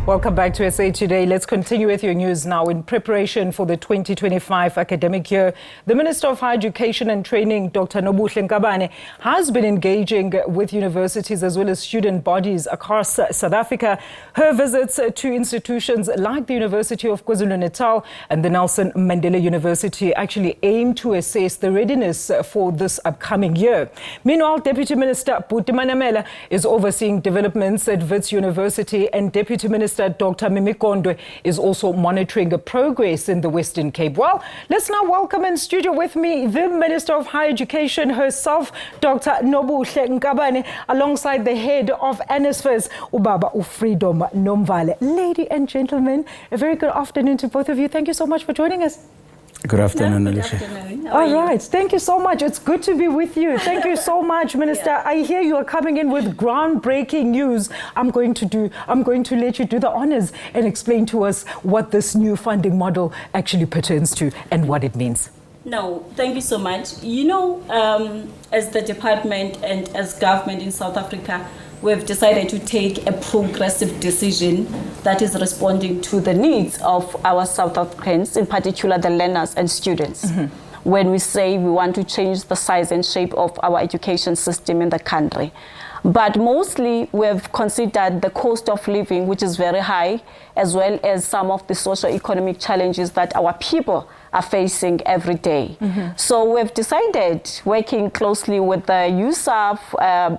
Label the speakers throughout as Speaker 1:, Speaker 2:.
Speaker 1: Welcome back to SA Today. Let's continue with your news now. In preparation for the 2025 academic year, the Minister of Higher Education and Training, Dr. Nobuhle Nkabane, has been engaging with universities as well as student bodies across South Africa. Her visits to institutions like the University of KwaZulu-Natal and the Nelson Mandela University actually aim to assess the readiness for this upcoming year. Meanwhile, Deputy Minister Buti Manamela is overseeing developments at Wits University, and Deputy Minister Dr. Mimmy Gondwe is also monitoring the progress in the Western Cape. Well, let's now welcome in studio with me the Minister of Higher Education herself, Dr. Nobuhle Nkabane, alongside the head of NSFAS, Ubaba Freeman Nomvalo. Ladies and gentlemen, a very good afternoon to both of you. Thank you so much for joining us.
Speaker 2: Good afternoon, Alicia.
Speaker 1: All right, thank you so much. It's good to be with you. Thank you so much, Minister. Yeah. I hear you are coming in with groundbreaking news. I'm going to let you do the honors and explain to us what this new funding model actually pertains to and what it means.
Speaker 3: No, thank you so much. You know, as the department and as government in South Africa, we've decided to take a progressive decision that is responding to the needs of our South Africans, in particular the learners and students. Mm-hmm. When we say we want to change the size and shape of our education system in the country. But mostly we've considered the cost of living, which is very high, as well as some of the socio-economic challenges that our people are facing every day. Mm-hmm. So we've decided, working closely with the USAF,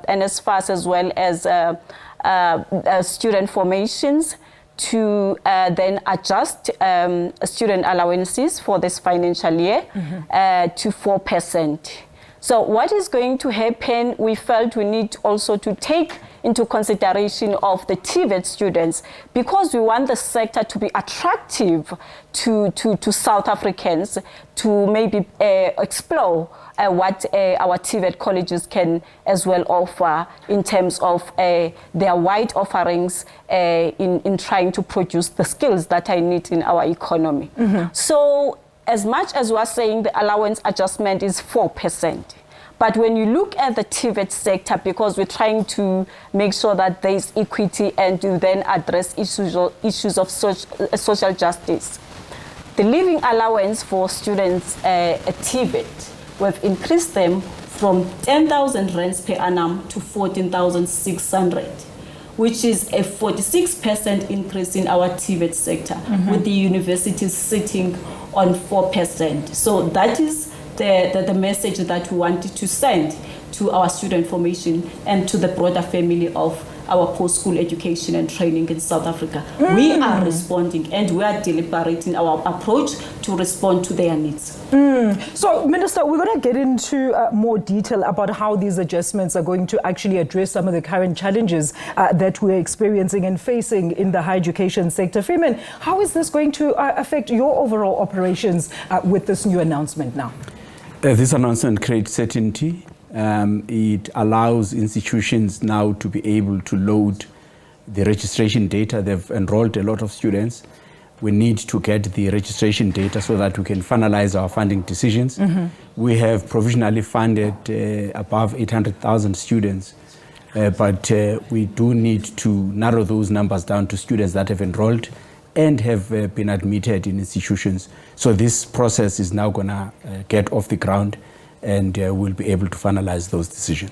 Speaker 3: NSFAS, as well as student formations, to then adjust student allowances for this financial year to 4%. So what is going to happen, we felt we need also to take into consideration of the TVET students, because we want the sector to be attractive to South Africans to maybe explore what our TVET colleges can as well offer in terms of their wide offerings in trying to produce the skills that I need in our economy. Mm-hmm. So as much as we are saying the allowance adjustment is 4%, but when you look at the TVET sector, because we're trying to make sure that there is equity and to then address issues of social justice, the living allowance for students at TVET, we've increased them from 10,000 rands per annum to 14,600, which is a 46% increase in our TVET sector, with the universities sitting on 4%. So that is the message that we wanted to send to our student formation and to the broader family of our post-school education and training in South Africa. We are responding and we are deliberating our approach to respond to their needs.
Speaker 1: So, Minister, we're going to get into more detail about how these adjustments are going to actually address some of the current challenges that we're experiencing and facing in the higher education sector. Freeman, how is this going to affect your overall operations with this new announcement now?
Speaker 2: This announcement creates certainty. It allows institutions now to be able to load the registration data. They've enrolled a lot of students. We need to get the registration data so that we can finalize our funding decisions. Mm-hmm. We have provisionally funded above 800,000 students, but we do need to narrow those numbers down to students that have enrolled and have been admitted in institutions. So this process is now going to get off the ground, and we'll be able to finalize those decisions.